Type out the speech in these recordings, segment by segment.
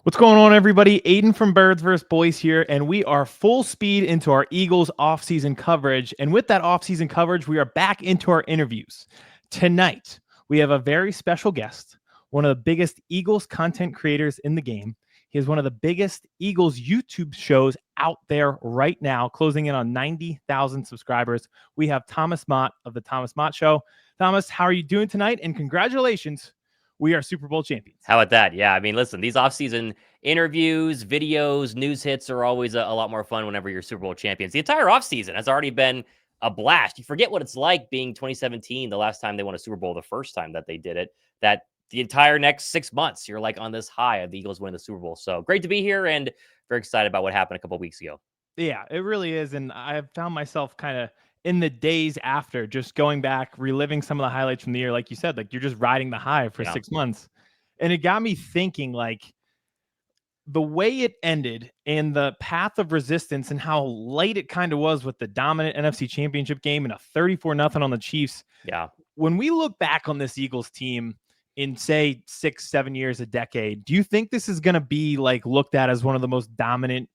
What's going on, everybody? Aiden from Birds vs. Boys here, and we are full speed into our Eagles offseason coverage. And with that offseason coverage, we are back into our interviews. Tonight, we have a very special guest, one of the biggest Eagles content creators in the game. He is one of the biggest Eagles YouTube shows out there right now, closing in on 90,000 subscribers. We have Thomas Mott of the Thomas Mott Show. Thomas, how are you doing tonight? And congratulations. We are Super Bowl champions. How about that? Yeah, I mean, listen, these offseason interviews, videos, news hits are always a lot more fun whenever you're Super Bowl champions. The entire offseason has already been a blast. You forget what it's like being 2017, the last time they won a Super Bowl, the first time that they did it, that the entire next 6 months, you're like on this high of the Eagles winning the Super Bowl. So great to be here and very excited about what happened a couple of weeks ago. Yeah, it really is. And I've found myself kind of in the days after just going back, reliving some of the highlights from the year. Like you said, like you're just riding the high for Yeah. 6 months. And it got me thinking, like, the way it ended and the path of resistance and how light it kind of was with the dominant NFC Championship game and a 34-0 on the Chiefs. Yeah. When we look back on this Eagles team in, say, 6-7 years, a decade, do you think this is going to be like looked at as one of the most dominant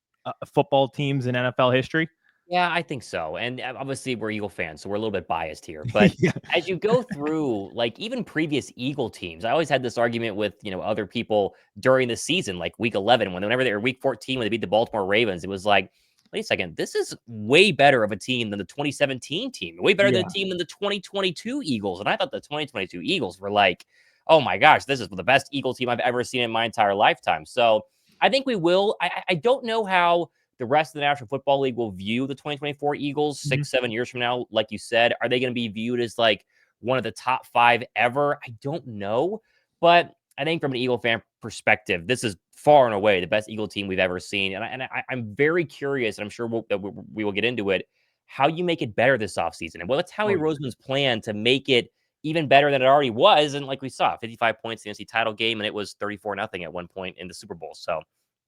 football teams in NFL history? Yeah, I think so. And obviously, we're Eagle fans, so we're a little bit biased here. But Yeah. as you go through, like even previous Eagle teams, I always had this argument with other people during the season, like Week 11, whenever they were Week 14 when they beat the Baltimore Ravens. It was like, wait a second, this is way better of a team than the 2017 team, way better than Yeah. a team than the 2022 Eagles. And I thought the 2022 Eagles were like, oh my gosh, this is the best Eagle team I've ever seen in my entire lifetime. So I think we will. I don't know how the rest of the National Football League will view the 2024 Eagles 6-7 years from now. Like you said, are they going to be viewed as like one of the top 5 ever? I don't know. But I think from an Eagle fan perspective, this is far and away the best Eagle team we've ever seen. And I'm very curious, and I'm sure we will get into it, how you make it better this offseason. And what's Howie Roseman's plan to make it even better than it already was? And like we saw, 55 points in the NFC title game, and it was 34-0 at one point in the Super Bowl. So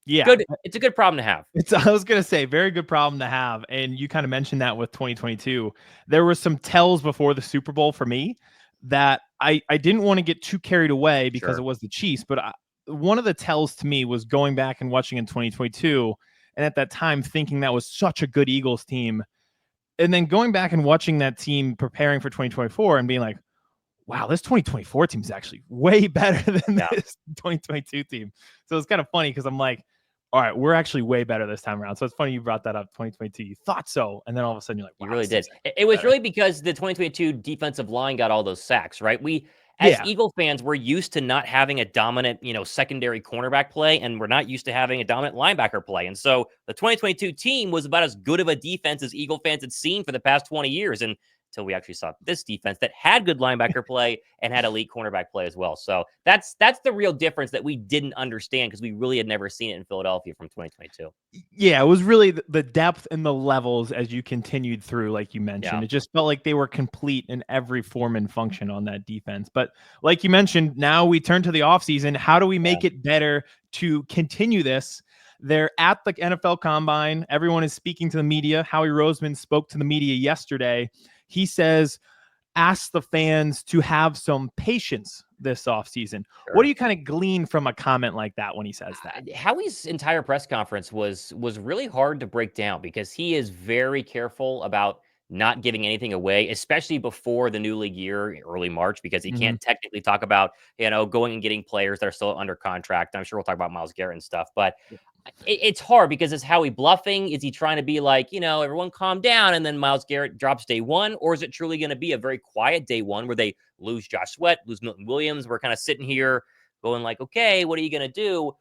Yeah. good. It's a good problem to have. I was going to say, very good problem to have. And you kind of mentioned that with 2022. There were some tells before the Super Bowl for me that I didn't want to get too carried away because it was the Chiefs. But one of the tells to me was going back and watching in 2022. And at that time, thinking that was such a good Eagles team. And then going back and watching that team preparing for 2024 and being like, wow, this 2024 team is actually way better than this 2022 team. So it's kind of funny because I'm like, all right, we're actually way better this time around. So it's funny you brought that up, 2022. You thought so, and then all of a sudden you're like, wow, you really did. It was really because the 2022 defensive line got all those sacks, right? We, as Eagle fans, we're used to not having a dominant, secondary cornerback play, and we're not used to having a dominant linebacker play. And so the 2022 team was about as good of a defense as Eagle fans had seen for the past 20 years. And until we actually saw this defense that had good linebacker play and had elite cornerback play as well. So that's the real difference that we didn't understand because we really had never seen it in Philadelphia from 2022. Yeah, it was really the depth and the levels as you continued through, like you mentioned. Yeah. It just felt like they were complete in every form and function on that defense. But like you mentioned, now we turn to the offseason. How do we make it better to continue this? They're at the NFL Combine. Everyone is speaking to the media. Howie Roseman spoke to the media yesterday. He says, ask the fans to have some patience this offseason. What do you kind of glean from a comment like that when he says that? Howie's entire press conference was really hard to break down because he is very careful about not giving anything away, especially before the new league year, early March, because he can't technically talk about, going and getting players that are still under contract. I'm sure we'll talk about Myles Garrett and stuff, but it's hard because is Howie bluffing? Is he trying to be like, everyone calm down and then Myles Garrett drops day one? Or is it truly going to be a very quiet day one where they lose Josh Sweat, lose Milton Williams? We're kind of sitting here going like, okay, what are you going to do?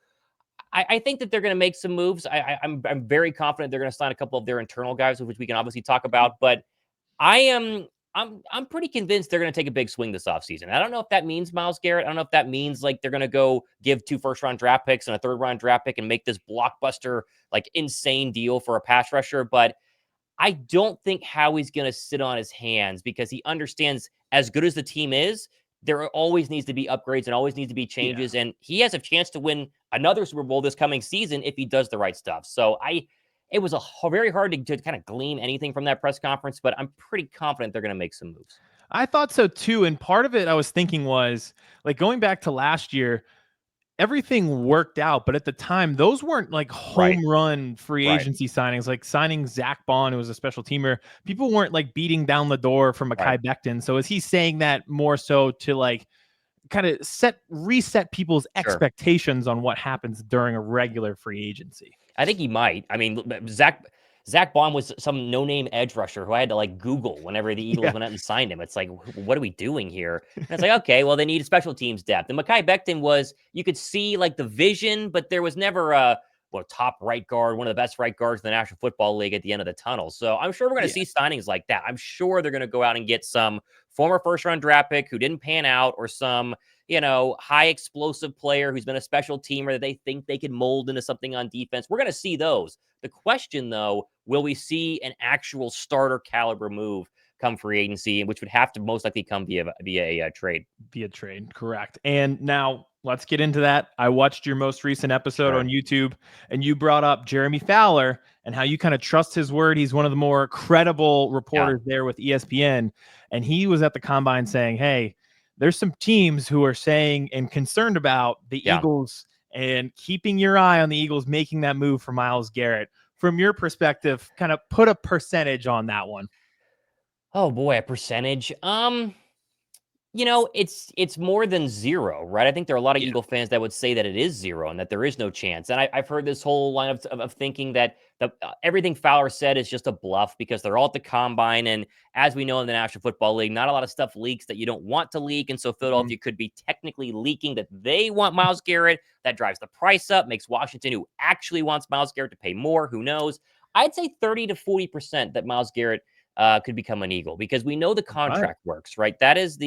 I think that they're going to make some moves. I'm very confident they're going to sign a couple of their internal guys, which we can obviously talk about. But I'm pretty convinced they're going to take a big swing this offseason. I don't know if that means Myles Garrett. I don't know if that means like they're going to go give 2 first-round draft picks and a third-round draft pick and make this blockbuster, like insane deal for a pass rusher. But I don't think Howie's going to sit on his hands because he understands as good as the team is, there always needs to be upgrades and always needs to be changes. And he has a chance to win another Super Bowl this coming season if he does the right stuff. So it was very hard to kind of glean anything from that press conference, but I'm pretty confident they're going to make some moves. I thought so too. And part of it I was thinking was like going back to last year, everything worked out, but at the time, those weren't like home run free agency signings, like signing Zack Baun, who was a special teamer. People weren't like beating down the door for Mekhi Becton. So is he saying that more so to like kind of reset people's expectations on what happens during a regular free agency? I think he might. I mean, Zack Baun was some no-name edge rusher who I had to like Google whenever the Eagles went out and signed him. It's like, what are we doing here? And it's like, okay, well, they needed special teams depth. And Mekhi Becton was, you could see like the vision, but there was never a top right guard, one of the best right guards in the National Football League at the end of the tunnel. So I'm sure we're going to see signings like that. I'm sure they're going to go out and get some former first-round draft pick who didn't pan out, or some high explosive player who's been a special teamer that they think they can mold into something on defense. We're going to see those. The question, though, will we see an actual starter caliber move come free agency, which would have to most likely come via a trade? Via trade, correct. And now let's get into that. I watched your most recent episode on YouTube, and you brought up Jeremy Fowler and how you kind of trust his word. He's one of the more credible reporters there with ESPN. And he was at the combine saying, hey, there's some teams who are saying and concerned about the Eagles, and keeping your eye on the Eagles making that move for Myles Garrett. From your perspective, kind of put a percentage on that one. Oh boy, a percentage. It's more than zero, right? I think there are a lot of Eagle fans that would say that it is zero and that there is no chance. And I've heard this whole line of thinking that everything Fowler said is just a bluff because they're all at the combine. And as we know in the National Football League, not a lot of stuff leaks that you don't want to leak. And so Philadelphia could be technically leaking that they want Myles Garrett. That drives the price up, makes Washington, who actually wants Myles Garrett, to pay more. Who knows? I'd say 30 to 40% that Myles Garrett could become an Eagle, because we know the contract works, right? That is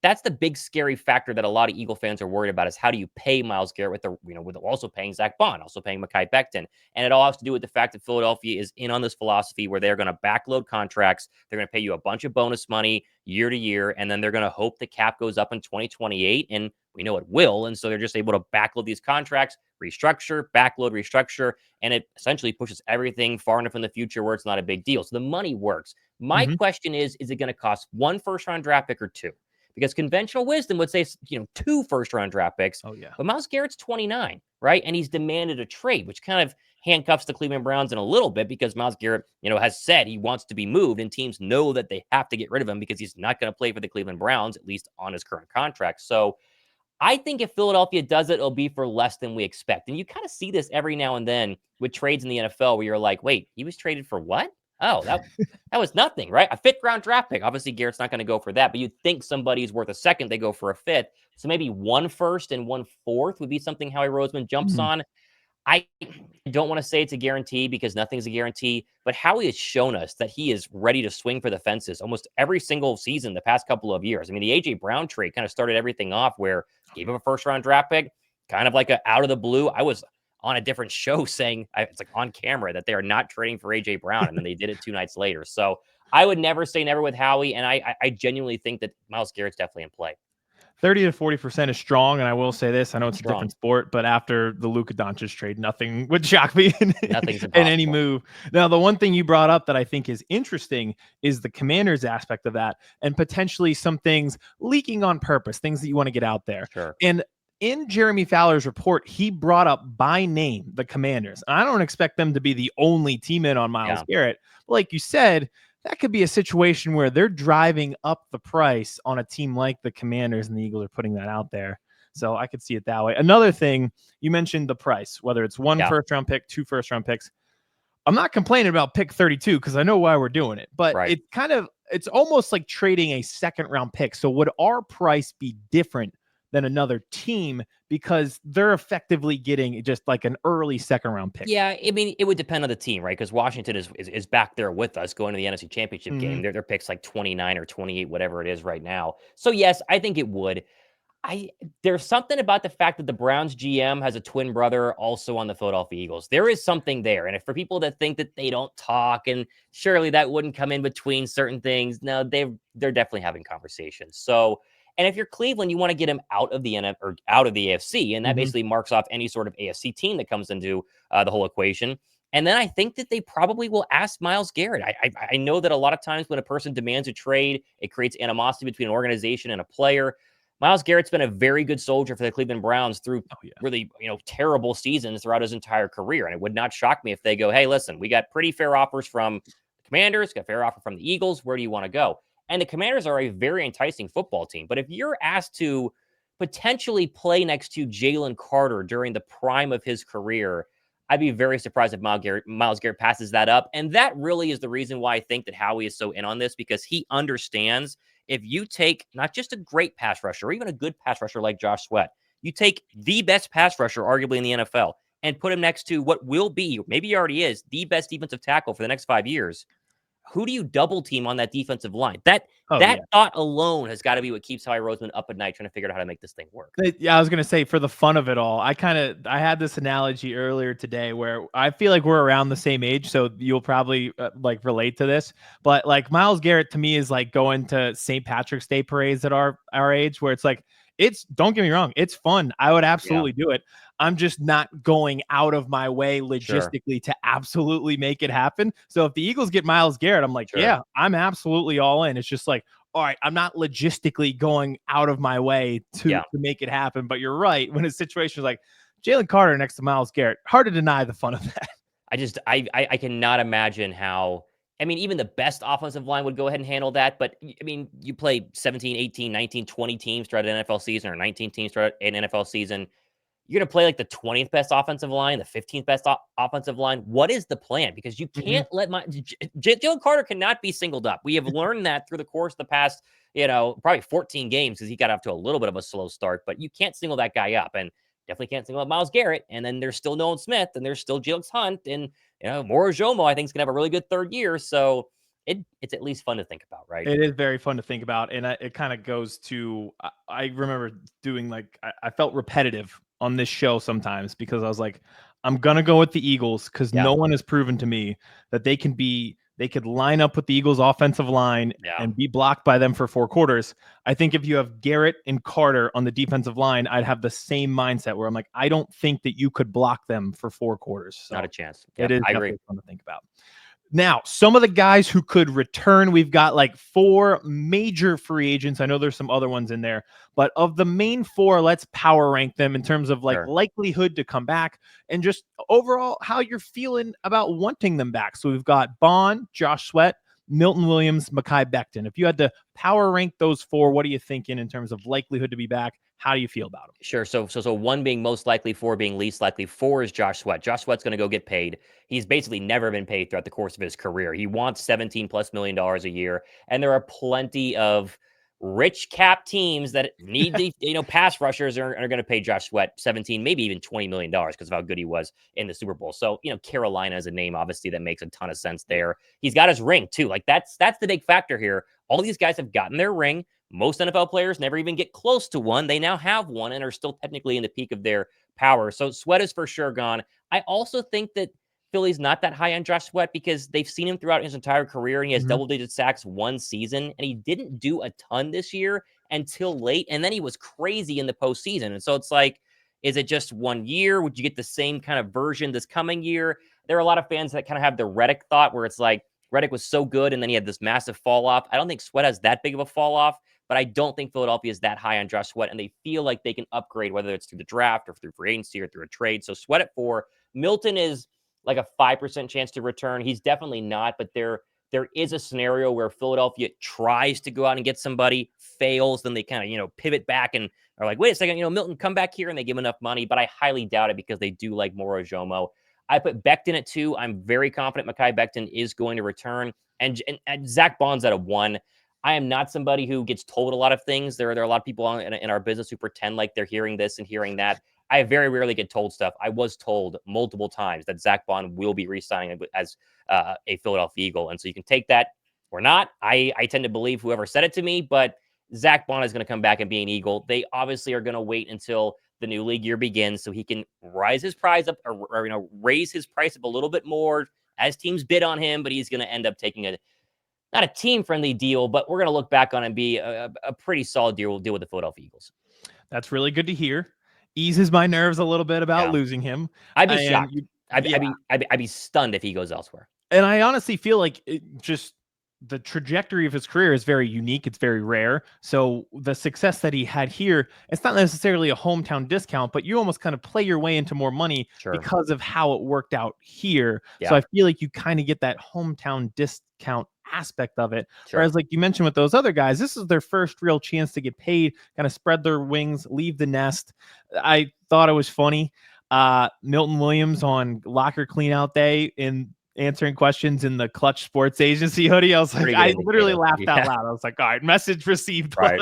that's the big scary factor that a lot of Eagle fans are worried about, is how do you pay Myles Garrett with also paying Zack Baun, also paying Mekhi Becton. And it all has to do with the fact that Philadelphia is in on this philosophy where they're going to backload contracts. They're going to pay you a bunch of bonus money year to year, and then they're going to hope the cap goes up in 2028. And we know it will. And so they're just able to backload these contracts, restructure, backload, restructure, and it essentially pushes everything far enough in the future where it's not a big deal. So the money works. My question is it going to cost one first-round draft pick or two? Because conventional wisdom would say, 2 first-round draft picks. Oh, yeah. But Myles Garrett's 29, right? And he's demanded a trade, which kind of handcuffs the Cleveland Browns in a little bit, because Myles Garrett, has said he wants to be moved, and teams know that they have to get rid of him because he's not going to play for the Cleveland Browns, at least on his current contract. So I think if Philadelphia does it, it'll be for less than we expect. And you kind of see this every now and then with trades in the NFL where you're like, wait, he was traded for what? Oh, that was nothing, right? A 5th-round draft pick. Obviously, Garrett's not going to go for that, but you'd think somebody's worth a second, they go for a 5th. So maybe 1 first and 1 fourth would be something Howie Roseman jumps on. I don't want to say it's a guarantee, because nothing's a guarantee, but Howie has shown us that he is ready to swing for the fences almost every single season the past couple of years. I mean, the A.J. Brown trade kind of started everything off, where gave him a first-round draft pick, kind of like out of the blue. I was on a different show saying, it's like on camera, that they are not trading for A.J. Brown, and then they did it 2 nights later. So I would never say never with Howie, and I genuinely think that Myles Garrett's definitely in play. 30 to 40% is strong, and I will say this: I know it's a different sport, but after the Luka Doncic trade, nothing would shock me in any move. Now, the one thing you brought up that I think is interesting is the Commanders aspect of that, and potentially some things leaking on purpose, things that you want to get out there. Sure. And in Jeremy Fowler's report, he brought up by name the Commanders. And I don't expect them to be the only team in on Myles Garrett. But like you said, that could be a situation where they're driving up the price on a team like the Commanders, and the Eagles are putting that out there. So I could see it that way. Another thing, you mentioned the price, whether it's 1 first-round pick, 2 first-round picks. I'm not complaining about pick 32 because I know why we're doing it, but it's almost like trading a 2nd-round pick. So would our price be different than another team because they're effectively getting just like an early 2nd-round pick? Yeah, I mean, it would depend on the team, right? Because Washington is back there with us going to the NFC Championship game. Their pick's like 29 or 28, whatever it is right now. So yes, I think it would. There's something about the fact that the Browns GM has a twin brother also on the Philadelphia Eagles. There is something there. And if for people that think that they don't talk, and surely that wouldn't come in between certain things, no, they're definitely having conversations. So, and if you're Cleveland, you want to get him out of the NFL or out of the AFC, and that basically marks off any sort of AFC team that comes into the whole equation. And then I think that they probably will ask Myles Garrett. I know that a lot of times when a person demands a trade, it creates animosity between an organization and a player. Myles Garrett's been a very good soldier for the Cleveland Browns through really, terrible seasons throughout his entire career. And it would not shock me if they go, hey, listen, we got pretty fair offers from the Commanders, got fair offer from the Eagles. Where do you want to go? And the Commanders are a very enticing football team. But if you're asked to potentially play next to Jalen Carter during the prime of his career, I'd be very surprised if Myles Garrett passes that up. And that really is the reason why I think that Howie is so in on this, because he understands if you take not just a great pass rusher or even a good pass rusher like Josh Sweat, you take the best pass rusher arguably in the NFL and put him next to what will be, maybe he already is, the best defensive tackle for the next 5 years. Who do you double team on that defensive line? That thought alone has got to be what keeps Howie Roseman up at night trying to figure out how to make this thing work. Yeah, I was going to say, for the fun of it all, I had this analogy earlier today where I feel like we're around the same age, so you'll probably like relate to this. But like Myles Garrett to me is like going to St. Patrick's Day parades at our age, where it's like, don't get me wrong, it's fun. I would absolutely do it. I'm just not going out of my way logistically to absolutely make it happen. So if the Eagles get Myles Garrett, I'm like, yeah, I'm absolutely all in. It's just like, all right, I'm not logistically going out of my way to make it happen. But you're right. When a situation is like Jalen Carter next to Myles Garrett, hard to deny the fun of that. I cannot imagine how, I mean, even the best offensive line would go ahead and handle that. But I mean, you play 17, 18, 19, 20 teams throughout an NFL season, or 19 teams throughout an NFL season. You're going to play like the 20th best offensive line, the 15th best offensive line. What is the plan? Because you can't let Jalen Carter cannot be singled up. We have learned that through the course of the past, probably 14 games, because he got off to a little bit of a slow start, but you can't single that guy up, and definitely can't single up Myles Garrett. And then there's still Nolan Smith, and there's still Jalen Hunt, and, Moro Jomo, I think, is going to have a really good third year. So it's at least fun to think about, right? It is very fun to think about. And it kind of goes to, I remember doing I felt repetitive on this show sometimes, because I was like, I'm going to go with the Eagles because no one has proven to me that they could line up with the Eagles offensive line and be blocked by them for 4 quarters. I think if you have Garrett and Carter on the defensive line, I'd have the same mindset where I'm like, I don't think that you could block them for 4 quarters. So not a chance. It is definitely fun to think about. Now, some of the guys who could return, we've got like 4 major free agents. I know there's some other ones in there, but of the main 4, let's power rank them in terms of like likelihood to come back and just overall how you're feeling about wanting them back. So we've got Baun, Josh Sweat, Milton Williams, Mekhi Becton. If you had to power rank those 4, what are you thinking in terms of likelihood to be back? How do you feel about them? Sure. So 1 being most likely, 4 being least likely. 4 is Josh Sweat. Josh Sweat's going to go get paid. He's basically never been paid throughout the course of his career. He wants $17+ million a year, and there are plenty of rich cap teams that need the pass rushers are going to pay Josh Sweat 17, maybe even $20 million because of how good he was in the Super Bowl. So Carolina is a name obviously that makes a ton of sense there. He's got his ring too. Like that's the big factor here. All these guys have gotten their ring. Most NFL players never even get close to one. They now have one and are still technically in the peak of their power. So Sweat is for sure gone. I also think that Philly's not that high on Josh Sweat because they've seen him throughout his entire career, and he has double-digit sacks 1 season, and he didn't do a ton this year until late, and then he was crazy in the postseason. And so it's like, is it just 1 year? Would you get the same kind of version this coming year? There are a lot of fans that kind of have the Reddick thought where it's like, Reddick was so good, and then he had this massive fall off. I don't think Sweat has that big of a fall off, but I don't think Philadelphia is that high on Josh Sweat, and they feel like they can upgrade, whether it's through the draft or through free agency or through a trade. So Sweat at 4. Milton is like a 5% chance to return. He's definitely not, but there is a scenario where Philadelphia tries to go out and get somebody, fails, then they kind of, pivot back and are like, wait a second, Milton, come back here, and they give him enough money, but I highly doubt it because they do like Moro Jomo. I put Becton at 2. I'm very confident Mekhi Becton is going to return, and Zack Baun's at a 1. I am not somebody who gets told a lot of things. There are a lot of people in our business who pretend like they're hearing this and hearing that. I very rarely get told stuff. I was told multiple times that Zack Baun will be re-signing as a Philadelphia Eagle. And so you can take that or not. I tend to believe whoever said it to me, but Zack Baun is going to come back and be an Eagle. They obviously are going to wait until the new league year begins so he can raise his price up or raise his price up a little bit more as teams bid on him, but he's going to end up taking not a team-friendly deal, but we're going to look back on and be a pretty solid deal with the Philadelphia Eagles. That's really good to hear. Eases my nerves a little bit about losing him. I'd be shocked. I'd be stunned if he goes elsewhere. And I honestly feel like the trajectory of his career is very unique. It's very rare. So the success that he had here, it's not necessarily a hometown discount, but you almost kind of play your way into more money because of how it worked out here. So I feel like you kind of get that hometown discount aspect of it. Whereas like you mentioned with those other guys, this is their first real chance to get paid, kind of spread their wings, leave the nest. I thought it was funny. Milton Williams on locker cleanout day in answering questions in the Clutch Sports Agency hoodie. I was like, I literally laughed out loud. I was like, all right, message received. Clear.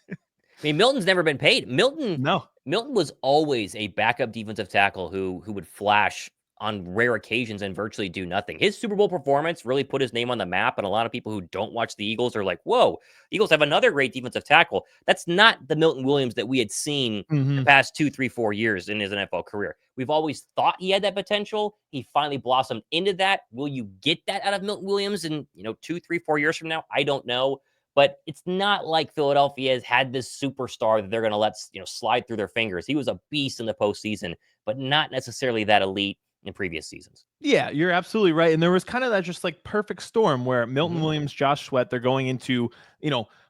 I mean, Milton's never been paid. Milton was always a backup defensive tackle who would flash on rare occasions and virtually do nothing. His Super Bowl performance really put his name on the map, and a lot of people who don't watch the Eagles are like, whoa, Eagles have another great defensive tackle. That's not the Milton Williams that we had seen the past 2, 3, 4 years in his NFL career. We've always thought he had that potential. He finally blossomed into that. Will you get that out of Milton Williams in 2, 3, 4 years from now? I don't know. But it's not like Philadelphia has had this superstar that they're going to let slide through their fingers. He was a beast in the postseason, but not necessarily that elite in previous seasons. Yeah, you're absolutely right. And there was kind of that just like perfect storm where Milton Williams, Josh Sweat, they're going into,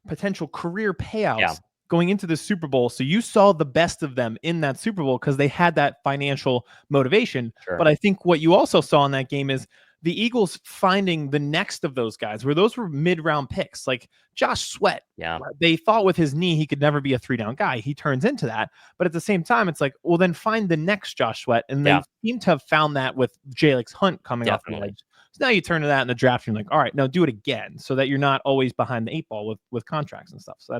potential career payouts going into the Super Bowl. So you saw the best of them in that Super Bowl because they had that financial motivation. But I think what you also saw in that game is the Eagles finding the next of those guys where those were mid-round picks, like Josh Sweat. They thought with his knee, he could never be a 3-down guy. He turns into that. But at the same time, it's like, well, then find the next Josh Sweat. And they seem to have found that with Jalix Hunt coming off the edge. So now you turn to that in the draft and you're like, all right, now do it again so that you're not always behind the 8 ball with contracts and stuff. So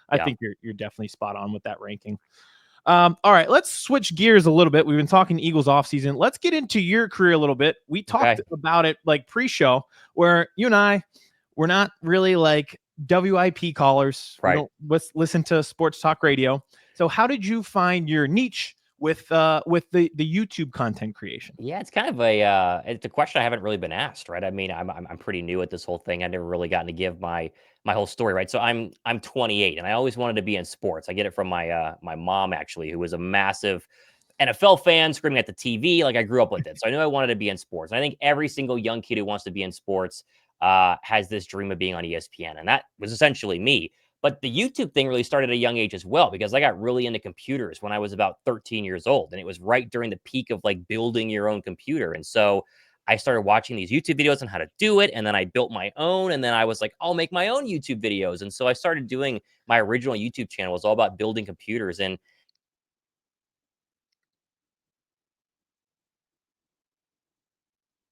I think you're definitely spot on with that ranking. All right, let's switch gears a little bit. We've been talking Eagles offseason. Let's get into your career a little bit. We talked about it like pre-show where you and I, we're not really like WIP callers. We don't listen to sports talk radio. So how did you find your niche with the YouTube content creation? Yeah, it's kind of it's a question I haven't really been asked, right? I mean, I'm pretty new at this whole thing. I've never really gotten to give my whole story, right? So I'm 28, and I always wanted to be in sports. I get it from my my mom actually, who was a massive NFL fan, screaming at the TV. Like I grew up with it, so I knew I wanted to be in sports. And I think every single young kid who wants to be in sports has this dream of being on ESPN, and that was essentially me. But the YouTube thing really started at a young age as well, because I got really into computers when I was about 13 years old. And it was right during the peak of like building your own computer. And so I started watching these YouTube videos on how to do it. And then I built my own. And then I was like, I'll make my own YouTube videos. And so I started doing my original YouTube channel. It was all about building computers. And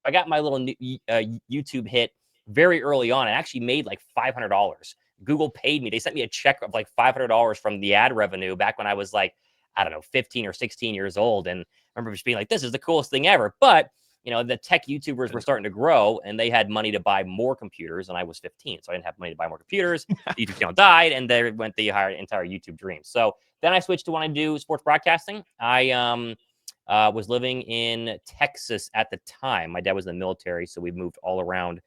I got my little YouTube hit very early on. I actually made like $500. Google paid me. They sent me a check of like $500 from the ad revenue back when I was like, I don't know, 15 or 16 years old. And I remember just being like, this is the coolest thing ever. But, the tech YouTubers were starting to grow and they had money to buy more computers. And I was 15. So I didn't have money to buy more computers. The YouTube channel died and there went the entire YouTube dream. So then I switched to wanting to do sports broadcasting. I was living in Texas at the time. My dad was in the military, so we moved all around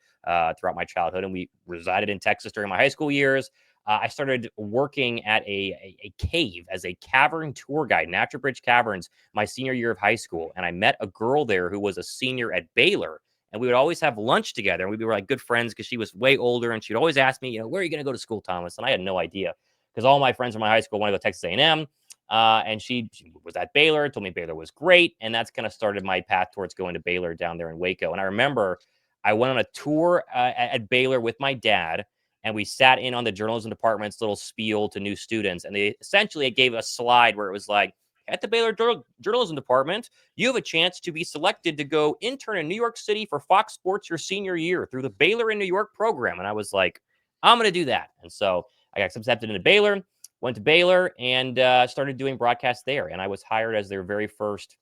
throughout my childhood, and we resided in Texas during my high school years. I started working at a cave as a cavern tour guide, Natural Bridge Caverns, my senior year of high school. And I met a girl there who was a senior at Baylor. And we would always have lunch together. And we were like good friends because she was way older. And she'd always ask me, where are you going to go to school, Thomas? And I had no idea because all my friends from my high school wanted to go to Texas A&M. And she was at Baylor, told me Baylor was great. And that's kind of started my path towards going to Baylor down there in Waco. And I remember I went on a tour at Baylor with my dad, and we sat in on the journalism department's little spiel to new students. And they essentially gave a slide where it was like, at the Baylor journalism department, you have a chance to be selected to go intern in New York City for Fox Sports your senior year through the Baylor in New York program. And I was like, I'm going to do that. And so I got accepted into Baylor, went to Baylor, and started doing broadcasts there. And I was hired as their very first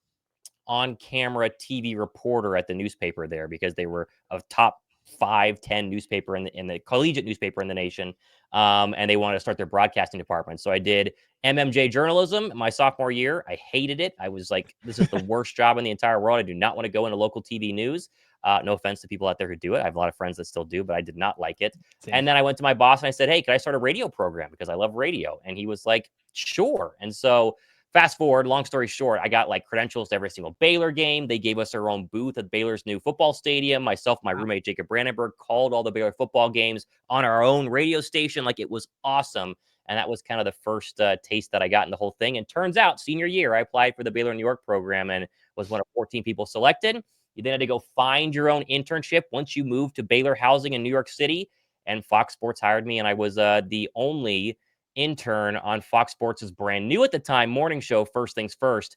on-camera TV reporter at the newspaper there because they were a top 5-10 newspaper in the collegiate newspaper in the nation. And they wanted to start their broadcasting department. So I did MMJ journalism my sophomore year. I hated it. I was like, this is the worst job in the entire world. I do not want to go into local TV news. No offense to people out there who do it. I have a lot of friends that still do, but I did not like it. Same. And then I went to my boss and I said, hey, can I start a radio program? Because I love radio. And he was like, sure. And so fast forward, long story short, I got like credentials to every single Baylor game. They gave us our own booth at Baylor's new football stadium. Myself, my roommate, Jacob Brandenburg, called all the Baylor football games on our own radio station. Like, it was awesome. And that was kind of the first taste that I got in the whole thing. And turns out, senior year, I applied for the Baylor New York program and was one of 14 people selected. You then had to go find your own internship once you moved to Baylor Housing in New York City. And Fox Sports hired me, and I was the only intern on Fox Sports' brand new at the time morning show, First Things First,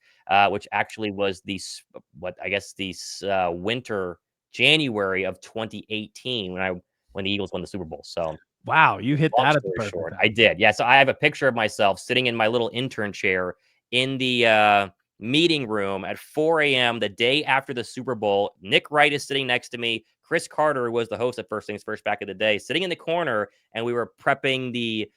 which actually was the winter January of 2018 when the Eagles won the Super Bowl. So wow, you hit long that at the story perfect short, time. I did. Yeah, so I have a picture of myself sitting in my little intern chair in the meeting room at 4 a.m. the day after the Super Bowl. Nick Wright is sitting next to me. Chris Carter was the host of First Things First back in the day, sitting in the corner, and we were prepping the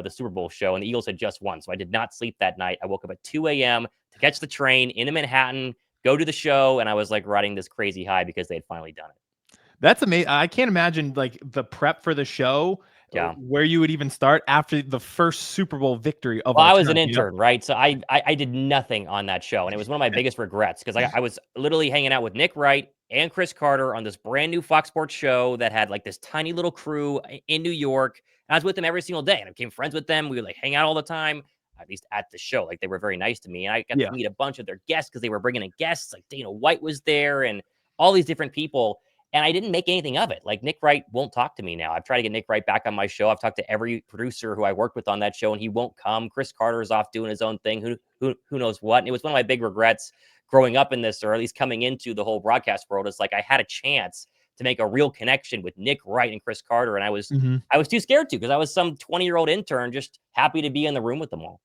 Super Bowl show, and the Eagles had just won. So I did not sleep that night. I woke up at 2 a.m. to catch the train into Manhattan, go to the show, and I was like riding this crazy high because they had finally done it. That's amazing. I can't imagine like the prep for the show, Yeah. where you would even start after the first Super Bowl victory of Well, our I was an time, intern, right? So I did nothing on that show, and it was one of my biggest regrets because I was literally hanging out with Nick Wright and Chris Carter on this brand new Fox Sports show that had like this tiny little crew in New York. And I was with them every single day, and I became friends with them. We would like hang out all the time, at least at the show. Like, they were very nice to me, and I got Yeah. to meet a bunch of their guests because they were bringing in guests. Like, Dana White was there, and all these different people. And I didn't make anything of it. Like, Nick Wright won't talk to me now. I've tried to get Nick Wright back on my show. I've talked to every producer who I worked with on that show, and he won't come. Chris Carter is off doing his own thing. Who knows what? And it was one of my big regrets growing up in this, or at least coming into the whole broadcast world. It's like I had a chance to make a real connection with Nick Wright and Chris Carter, and I was too scared to, because I was some 20-year-old intern just happy to be in the room with them all.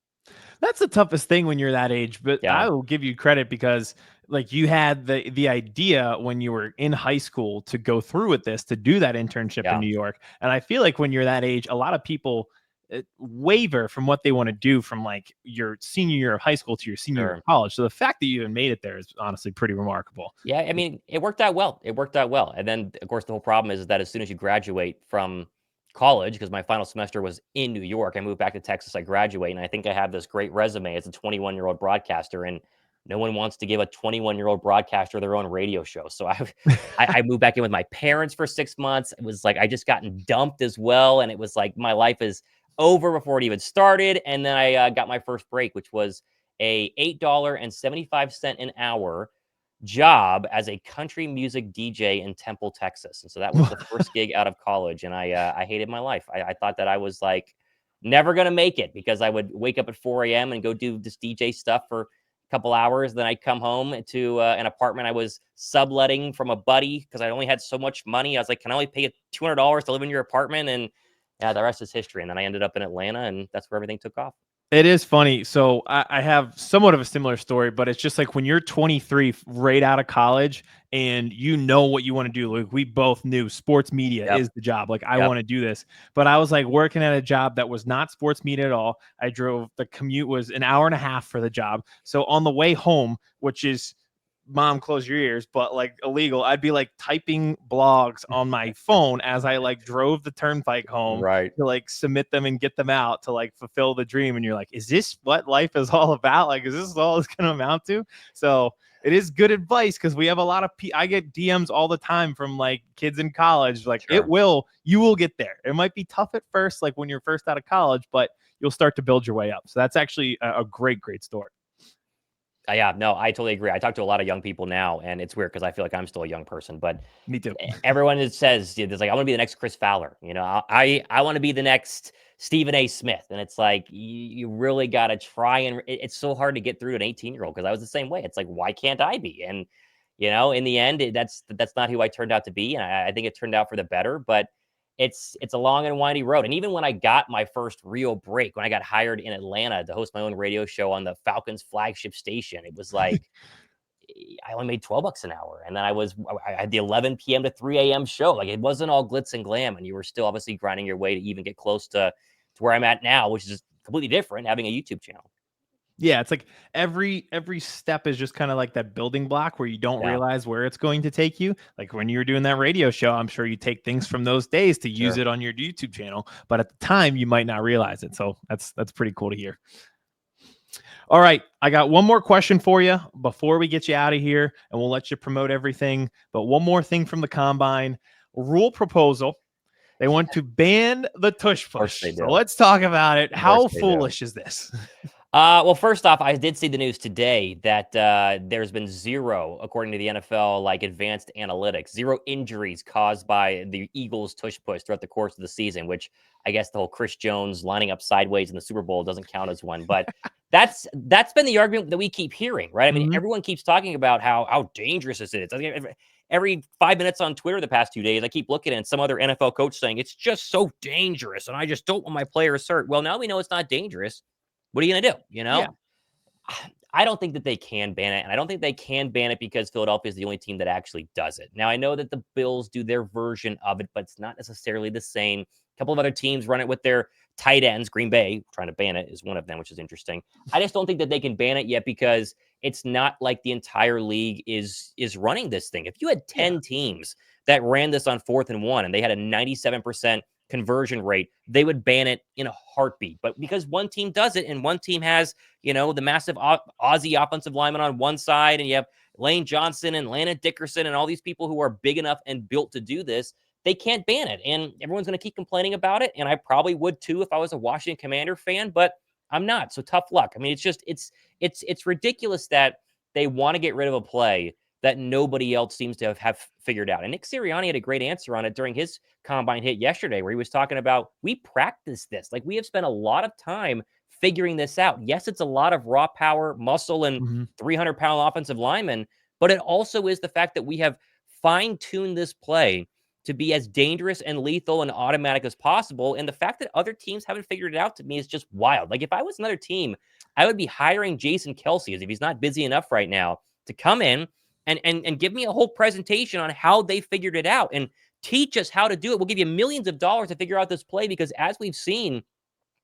That's the toughest thing when you're that age, but Yeah. I will give you credit because like you had the idea when you were in high school to go through with this, to do that internship in New York. And I feel like when you're that age, a lot of people waver from what they want to do from like your senior year of high school to your senior year of college. So the fact that you even made it there is honestly pretty remarkable. Yeah, I mean, it worked out well. It worked out well. And then, of course, the whole problem is that as soon as you graduate from college, because my final semester was in New York, I moved back to Texas, I graduate, and I think I have this great resume as a 21-year-old broadcaster, and no one wants to give a 21-year-old broadcaster their own radio show. So I moved back in with my parents for 6 months. It was like I just gotten dumped as well, and it was like my life is over before it even started. And then I got my first break, which was a $8.75 an hour job as a country music DJ in Temple, Texas. And so that was the first gig out of college. And I hated my life. I thought that I was like never going to make it, because I would wake up at 4 a.m. and go do this DJ stuff for a couple hours. Then I'd come home to an apartment I was subletting from a buddy because I only had so much money. I was like, can I only pay you $200 to live in your apartment? And yeah, the rest is history. And then I ended up in Atlanta, and that's where everything took off. It is funny. So I have somewhat of a similar story, but it's just like when you're 23, right out of college, and you know what you want to do. Like, we both knew sports media is the job. Like, I want to do this. But I was like working at a job that was not sports media at all. The commute was an hour and a half for the job. So on the way home, which is, mom, close your ears, but like illegal, I'd be like typing blogs on my phone as I like drove the turnpike home to like submit them and get them out to like fulfill the dream. And you're like, is this what life is all about? Like, is this all it's going to amount to? So it is good advice, because we have a lot of I get DMs all the time from like kids in college. Like, you will get there. It might be tough at first, like when you're first out of college, but you'll start to build your way up. So that's actually a great story. Yeah, no, I totally agree. I talk to a lot of young people now, and it's weird because I feel like I'm still a young person, but me too. Everyone that says, it's like, I want to be the next Chris Fowler. I want to be the next Stephen A. Smith. And it's like, you really got to try. And it's so hard to get through an 18-year-old, because I was the same way. It's like, why can't I be? And, in the end, that's not who I turned out to be. And I think it turned out for the better, but it's a long and windy road. And even when I got my first real break, when I got hired in Atlanta to host my own radio show on the Falcons flagship station, it was like, I only made $12 an hour. And then I had the 11 p.m. to 3 a.m. show. Like, it wasn't all glitz and glam. And you were still obviously grinding your way to even get close to where I'm at now, which is completely different, having a YouTube channel. Yeah, it's like every step is just kind of like that building block where you don't realize where it's going to take you. Like when you were doing that radio show, I'm sure you take things from those days to use it on your YouTube channel, but at the time you might not realize it. So that's pretty cool to hear. All right, I got one more question for you before we get you out of here, and we'll let you promote everything. But one more thing from the combine rule proposal. They want to ban the tush Of course they push. So do. let's talk about it. Of course How they do. foolish is this? Well, first off, I did see the news today that there's been zero, according to the NFL, like advanced analytics, zero injuries caused by the Eagles tush push throughout the course of the season, which I guess the whole Chris Jones lining up sideways in the Super Bowl doesn't count as one. But that's been the argument that we keep hearing, right? I mean, Mhm. everyone keeps talking about how dangerous this is. I mean, every 5 minutes on Twitter the past 2 days, I keep looking at some other NFL coach saying it's just so dangerous, and I just don't want my players hurt. Well, now we know it's not dangerous. What are you going to do? Yeah. I don't think that they can ban it. And I don't think they can ban it because Philadelphia is the only team that actually does it. Now, I know that the Bills do their version of it, but it's not necessarily the same. A couple of other teams run it with their tight ends. Green Bay trying to ban it is one of them, which is interesting. I just don't think that they can ban it yet because it's not like the entire league is running this thing. If you had Yeah. 10 teams that ran this on 4th and 1 and they had a 97% conversion rate, they would ban it in a heartbeat. But because one team does it and one team has, the massive Aussie offensive lineman on one side, and you have Lane Johnson and Lana Dickerson and all these people who are big enough and built to do this, they can't ban it. And everyone's going to keep complaining about it. And I probably would too if I was a Washington Commander fan, but I'm not. So tough luck. I mean, it's ridiculous that they want to get rid of a play that nobody else seems to have figured out. And Nick Sirianni had a great answer on it during his combine hit yesterday, where he was talking about, we practice this. Like, we have spent a lot of time figuring this out. Yes, it's a lot of raw power, muscle, and Mhm. 300-pound offensive linemen, but it also is the fact that we have fine-tuned this play to be as dangerous and lethal and automatic as possible. And the fact that other teams haven't figured it out, to me, is just wild. Like, if I was another team, I would be hiring Jason Kelsey, as if he's not busy enough right now, to come in and give me a whole presentation on how they figured it out and teach us how to do it. We'll give you millions of dollars to figure out this play because, as we've seen,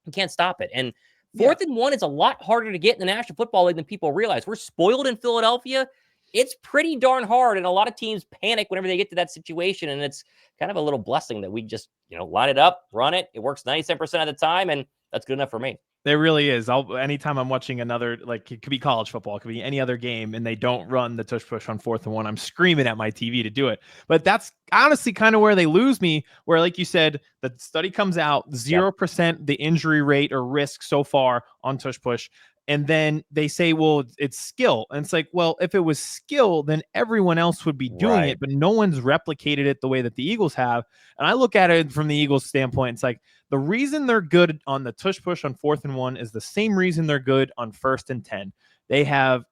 you can't stop it. And Yeah. 4th and 1 is a lot harder to get in the National Football League than people realize. We're spoiled in Philadelphia. It's pretty darn hard, and a lot of teams panic whenever they get to that situation, and it's kind of a little blessing that we just, line it up, run it. It works 97% of the time, and that's good enough for me. There really is. Anytime I'm watching another, like, it could be college football, it could be any other game, and they don't run the tush push on 4th and 1, I'm screaming at my TV to do it. But that's honestly kind of where they lose me, where, like you said, the study comes out, 0% the injury rate or risk so far on tush push. And then they say, well, it's skill. And it's like, well, if it was skill, then everyone else would be doing Right. it, but no one's replicated it the way that the Eagles have. And I look at it from the Eagles standpoint. It's like, the reason they're good on the tush push on 4th and 1 is the same reason they're good on 1st and 10. They have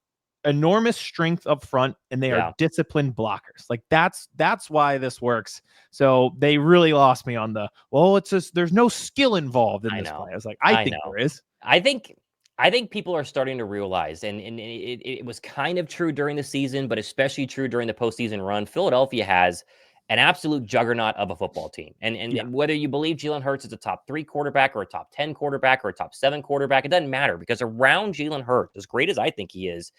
enormous strength up front and they are Yeah. disciplined blockers. Like, that's why this works. So they really lost me on it's just there's no skill involved in I this know. play. I was like, I I think know. there is. I think people are starting to realize, and it was kind of true during the season, but especially true during the postseason run. Philadelphia has an absolute juggernaut of a football team, and Yeah. whether you believe Jalen Hurts is a top 3 quarterback or a top 10 quarterback or a top 7 quarterback, it doesn't matter, because around Jalen Hurts, as great as I think he is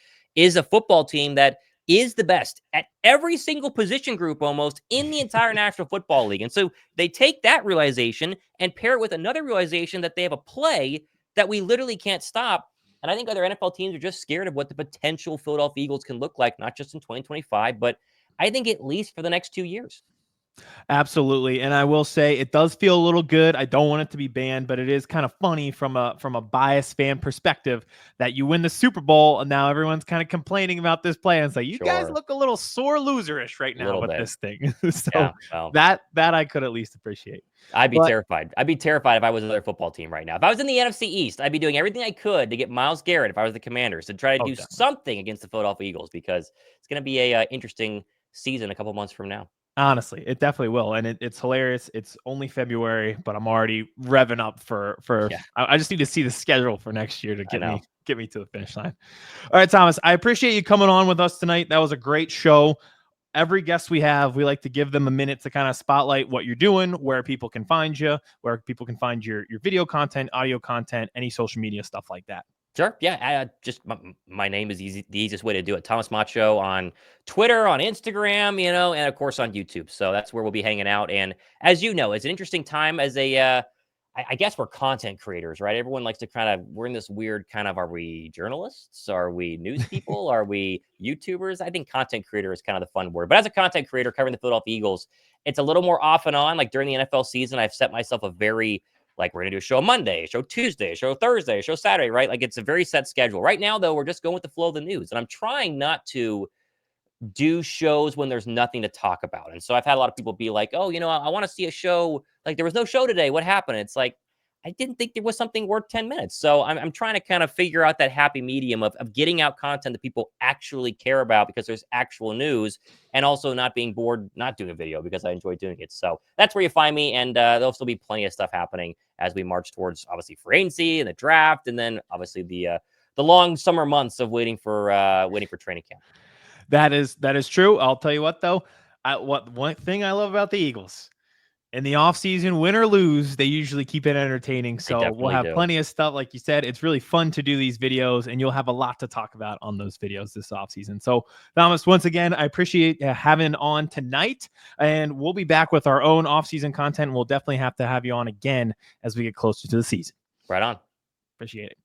a football team that is the best at every single position group almost in the entire National Football League. And so they take that realization and pair it with another realization that they have a play that we literally can't stop. And I think other NFL teams are just scared of what the potential Philadelphia Eagles can look like, not just in 2025, but I think at least for the next 2 years. Absolutely. And I will say it does feel a little good. I don't want it to be banned, but it is kind of funny from a biased fan perspective that you win the Super Bowl and now everyone's kind of complaining about this play. And it's like, you guys Sure. look a little sore loserish right A now little with bit. this thing. So Yeah. Well, that I could at least appreciate. I'd be But terrified. I'd be terrified if I was another football team right now. If I was in the NFC East, I'd be doing everything I could to get Myles Garrett, if I was the Commanders, to try to do definitely. something against the Philadelphia Eagles, because it's going to be a interesting season a couple months from now. Honestly, it definitely will, and it's hilarious. It's only February, but I'm already revving up for. Yeah, I just need to see the schedule for next year to I get know. me to the finish line. All right, Thomas, I appreciate you coming on with us tonight. That was a great show. Every guest we have, we like to give them a minute to kind of spotlight what you're doing, where people can find you, where people can find your video content, audio content, any social media stuff like that. Sure. Yeah. Just my name is easy. The easiest way to do it. Thomas Mott Show on Twitter, on Instagram, and of course on YouTube. So that's where we'll be hanging out. And as you know, it's an interesting time as a I guess we're content creators, right? Everyone likes to we're in this weird are we journalists? Are we news people? Are we YouTubers? I think content creator is kind of the fun word. But as a content creator covering the Philadelphia Eagles, it's a little more off and on. Like during the NFL season, I've set myself a very, like, we're going to do a show Monday, a show Tuesday, a show Thursday, a show Saturday, right? Like it's a very set schedule. Right now, though, we're just going with the flow of the news. And I'm trying not to do shows when there's nothing to talk about. And so I've had a lot of people be like, oh, I want to see a show. Like there was no show today. What happened? It's like, I didn't think there was something worth 10 minutes. So I'm trying to kind of figure out that happy medium of getting out content that people actually care about because there's actual news, and also not being bored, not doing a video because I enjoy doing it. So that's where you find me. And there'll still be plenty of stuff happening as we march towards obviously free agency and the draft. And then obviously the long summer months of waiting for training camp. That is true. I'll tell you what, though, one thing I love about the Eagles, in the offseason, win or lose, they usually keep it entertaining. So we'll have plenty of stuff. Like you said, it's really fun to do these videos, and you'll have a lot to talk about on those videos this offseason. So, Thomas, once again, I appreciate having on tonight, and we'll be back with our own offseason content. We'll definitely have to have you on again as we get closer to the season. Right on. Appreciate it.